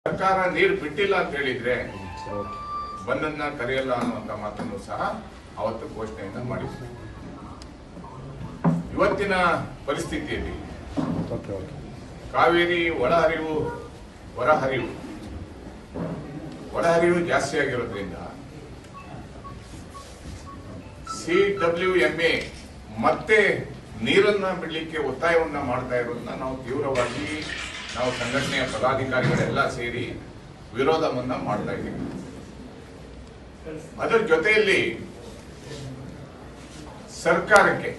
ಸರ್ಕಾರ ನೀರು ಬಿಟ್ಟಿಲ್ಲ ಅಂತ ಹೇಳಿದ್ರೆ ಬಂದನ್ನ ಕರೆಯಲ್ಲ ಅನ್ನುವಂತ ಮಾತನ್ನು ಸಹ ಅವತ್ತು ಘೋಷಣೆಯನ್ನ ಮಾಡಿದ್ರು. ಇವತ್ತಿನ ಪರಿಸ್ಥಿತಿಯಲ್ಲಿ ಕಾವೇರಿ ಒಳಹರಿವು ಜಾಸ್ತಿ ಆಗಿರೋದ್ರಿಂದ CWMA ಮತ್ತೆ ನೀರನ್ನ ಬಿಡಲಿಕ್ಕೆ ಒತ್ತಾಯವನ್ನ ಮಾಡ್ತಾ ಇರೋದನ್ನ ನಾವು ತೀವ್ರವಾಗಿ ನಾವು ಸಂಘಟನೆಯ ಪದಾಧಿಕಾರಿಗಳೆಲ್ಲ ಸೇರಿ ವಿರೋಧವನ್ನ ಮಾಡ್ತಾ ಇದ್ದೀವಿ. ಅದರ ಜೊತೆಯಲ್ಲಿ ಸರ್ಕಾರಕ್ಕೆ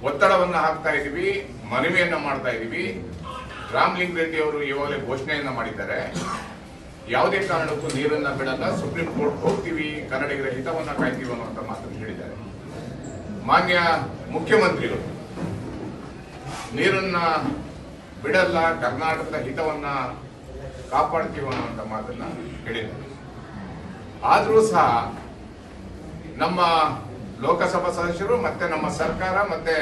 ಒತ್ತಡವನ್ನ ಹಾಕ್ತಾ ಇದೀವಿ, ಮನವಿಯನ್ನ ಮಾಡ್ತಾ ಇದೀವಿ. ರಾಮಲಿಂಗ ರೆಡ್ಡಿ ಅವರು ಇವಾಗಲೇ ಘೋಷಣೆಯನ್ನ ಮಾಡಿದ್ದಾರೆ, ಯಾವುದೇ ಕಾರಣಕ್ಕೂ ನೀರನ್ನ ಬಿಡಲ್ಲ, ಸುಪ್ರೀಂ ಕೋರ್ಟ್ ಹೋಗ್ತೀವಿ, ಕನ್ನಡಿಗರ ಹಿತವನ್ನ ಕಾಯ್ತೀವಿ ಅನ್ನುವಂತ ಮಾತನ್ನು ಹೇಳಿದ್ದಾರೆ. ಮಾನ್ಯ ಮುಖ್ಯಮಂತ್ರಿಗಳು ನೀರನ್ನ ಬಿಡಲ್ಲ, ಕರ್ನಾಟಕದ ಹಿತವನ್ನ ಕಾಪಾಡ್ತೀವಿ ಅನ್ನುವಂತ ಮಾತನ್ನ ಹೇಳಿದ್ದಾರೆ. ಆದ್ರೂ ಸಹ ನಮ್ಮ ಲೋಕಸಭಾ ಸದಸ್ಯರು ಮತ್ತೆ ನಮ್ಮ ಸರ್ಕಾರ ಮತ್ತೆ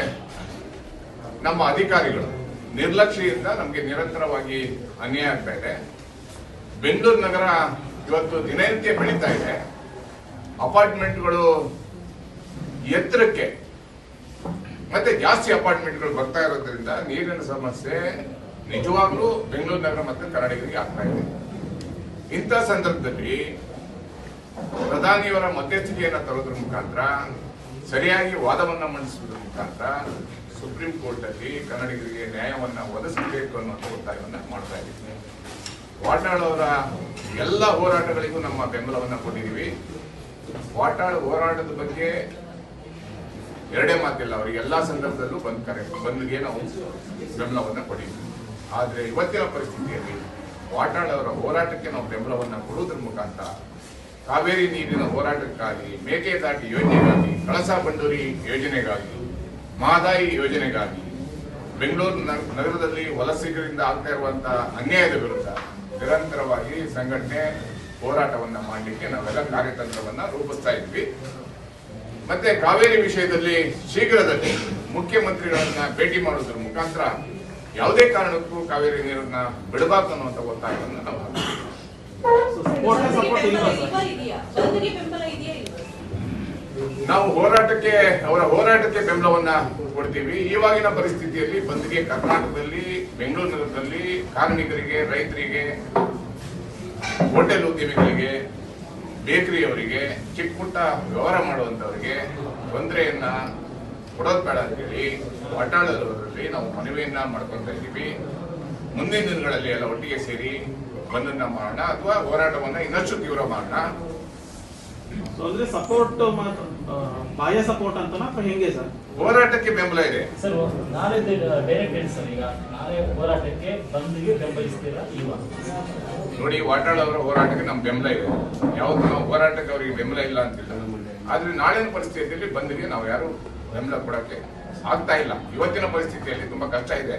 ನಮ್ಮ ಅಧಿಕಾರಿಗಳು ನಿರ್ಲಕ್ಷ್ಯದಿಂದ ನಮಗೆ ನಿರಂತರವಾಗಿ ಅನ್ಯಾಯ ಆಗ್ತಾ ಇದೆ. ಬೆಂಗಳೂರು ನಗರ ಇವತ್ತು ದಿನನಿತ್ಯ ಬೆಳೀತಾ ಇದೆ. ಅಪಾರ್ಟ್ಮೆಂಟ್ಗಳು ಎತ್ತರಕ್ಕೆ ಮತ್ತೆ ಜಾಸ್ತಿ ಅಪಾರ್ಟ್ಮೆಂಟ್ಗಳು ಬರ್ತಾ ಇರೋದ್ರಿಂದ ನೀರಿನ ಸಮಸ್ಯೆ ನಿಜವಾಗ್ಲೂ ಬೆಂಗಳೂರು ನಗರ ಮತ್ತೆ ಕನ್ನಡಿಗರಿಗೆ ಆಗ್ತಾ ಇದೆ. ಇಂಥ ಸಂದರ್ಭದಲ್ಲಿ ಪ್ರಧಾನಿಯವರ ಮಧ್ಯಸ್ಥಿಕೆಯನ್ನು ತರೋದ್ರ ಮುಖಾಂತರ, ಸರಿಯಾಗಿ ವಾದವನ್ನ ಮಂಡಿಸುವುದರ ಮುಖಾಂತರ ಸುಪ್ರೀಂ ಕೋರ್ಟ್ ಅಲ್ಲಿ ಕನ್ನಡಿಗರಿಗೆ ನ್ಯಾಯವನ್ನ ಒದಗಿಸಬೇಕು ಅನ್ನೋ ಒತ್ತಾಯವನ್ನ ಮಾಡ್ತಾ ಇದ್ದೀವಿ. ವಾಟಾಳ್ ಅವರ ಎಲ್ಲ ಹೋರಾಟಗಳಿಗೂ ನಮ್ಮ ಬೆಂಬಲವನ್ನ ಕೊಟ್ಟಿದ್ದೀವಿ. ವಾಟಾಳ್ ಹೋರಾಟದ ಬಗ್ಗೆ ಎರಡೇ ಮಾತಿಲ್ಲ, ಅವರಿಗೆ ಎಲ್ಲಾ ಸಂದರ್ಭದಲ್ಲೂ ಬಂದ್ಗೆ ನಾವು ಬೆಂಬಲವನ್ನ ಕೊಟ್ಟಿದ್ದೀವಿ. ಆದ್ರೆ ಇವತ್ತಿನ ಪರಿಸ್ಥಿತಿಯಲ್ಲಿ ವಾಟಾಳ್ ಅವರ ಹೋರಾಟಕ್ಕೆ ನಾವು ಬೆಂಬಲವನ್ನ ಕೊಡುವುದರ ಮುಖಾಂತರ ಕಾವೇರಿ ನೀರಿನ ಹೋರಾಟಕ್ಕಾಗಿ, ಮೇಕೆದಾಟು ಯೋಜನೆಗಾಗಿ, ಕಳಸಾ ಬಂಡೂರಿ ಯೋಜನೆಗಾಗಿ, ಮಹದಾಯಿ ಯೋಜನೆಗಾಗಿ, ಬೆಂಗಳೂರು ನಗರದಲ್ಲಿ ವಲಸಿಗರಿಂದ ಆಗ್ತಾ ಇರುವಂತಹ ಅನ್ಯಾಯದ ವಿರುದ್ಧ ನಿರಂತರವಾಗಿ ಸಂಘಟನೆ ಹೋರಾಟವನ್ನ ಮಾಡಲಿಕ್ಕೆ ನಾವೆಲ್ಲ ಕಾರ್ಯತಂತ್ರವನ್ನ ರೂಪಿಸ್ತಾ ಇದ್ವಿ. ಮತ್ತೆ ಕಾವೇರಿ ವಿಷಯದಲ್ಲಿ ಶೀಘ್ರದಲ್ಲಿ ಮುಖ್ಯಮಂತ್ರಿಗಳನ್ನ ಭೇಟಿ ಮಾಡುವುದರ ಮುಖಾಂತರ ಯಾವುದೇ ಕಾರಣಕ್ಕೂ ಕಾವೇರಿ ನೀರನ್ನ ಬಿಡಬಾರ್ದು ಅನ್ನುವಂಥ ಒತ್ತಾಯವನ್ನು ನಾವು ಅವರ ಹೋರಾಟಕ್ಕೆ ಬೆಂಬಲವನ್ನ ಕೊಡ್ತೀವಿ. ಇವಾಗಿನ ಪರಿಸ್ಥಿತಿಯಲ್ಲಿ ಬಂದ್ಗೆ ಕರ್ನಾಟಕದಲ್ಲಿ, ಬೆಂಗಳೂರು ನಗರದಲ್ಲಿ ಕಾರ್ಮಿಕರಿಗೆ, ರೈತರಿಗೆ, ಹೋಟೆಲ್ ಉದ್ಯಮಿಗಳಿಗೆ, ಬೇಕರಿಯವರಿಗೆ, ಚಿಕ್ಕ ಪುಟ್ಟ ವ್ಯವಹಾರ ಮಾಡುವಂತವರಿಗೆ ತೊಂದರೆಯನ್ನ ಕೊಡೋದು ಬೇಡ ಅಂತೇಳಿ ವಾಟಾಳದಲ್ಲಿ ನಾವು ಮನವಿಯನ್ನ ಮಾಡ್ಕೊಂತ ಇದ್ದೀವಿ. ಮುಂದಿನ ದಿನಗಳಲ್ಲಿ ಎಲ್ಲ ಒಟ್ಟಿಗೆ ಸೇರಿ ಬಂದನ್ನ ಮಾಡೋಣ ಅಥವಾ ಹೋರಾಟವನ್ನ ಇನ್ನಷ್ಟು ತೀವ್ರ ಮಾಡೋಣ. ಅಂದ್ರೆ ಸಪೋರ್ಟ್ ಬಾಹ್ಯ ಸಪೋರ್ಟ್ ಅಂತನಾ ಅಥವಾ ಹೆಂಗೆ ಸರ್? ಹೋರಾಟಕ್ಕೆ ಬೆಂಬಲ ಇದೆ ಸರ್. ನಾಳೆ ಡೈರೆಕ್ಟ್ ಸರ್, ಈಗ ನಾಳೆ ಹೋರಾಟಕ್ಕೆ ಬಂದ್ಗೆ ಬೆಂಬಲಿಸ್ತೀರಾ ಇಲ್ವಾ? ನೋಡಿ, ವಾಟಾಳ್ ಅವರ ಹೋರಾಟಕ್ಕೆ ನಮ್ಮ ಬೆಂಬಲ ಇದೆ. ಯಾವತ್ತು ನಾವು ಹೋರಾಟಕ್ಕೆ ಅವರಿಗೆ ಬೆಂಬಲ ಇಲ್ಲ ಅಂತಿಲ್ಲ. ಆದ್ರೆ ನಾಳಿನ ಪರಿಸ್ಥಿತಿಯಲ್ಲಿ ಬಂದ್ಗೆ ನಾವು ಯಾರು ಬೆಂಬಲ ಕೊಡಕ್ಕೆ ಆಗ್ತಾ ಇಲ್ಲ. ಇವತ್ತಿನ ಪರಿಸ್ಥಿತಿಯಲ್ಲಿ ತುಂಬಾ ಕಷ್ಟ ಇದೆ.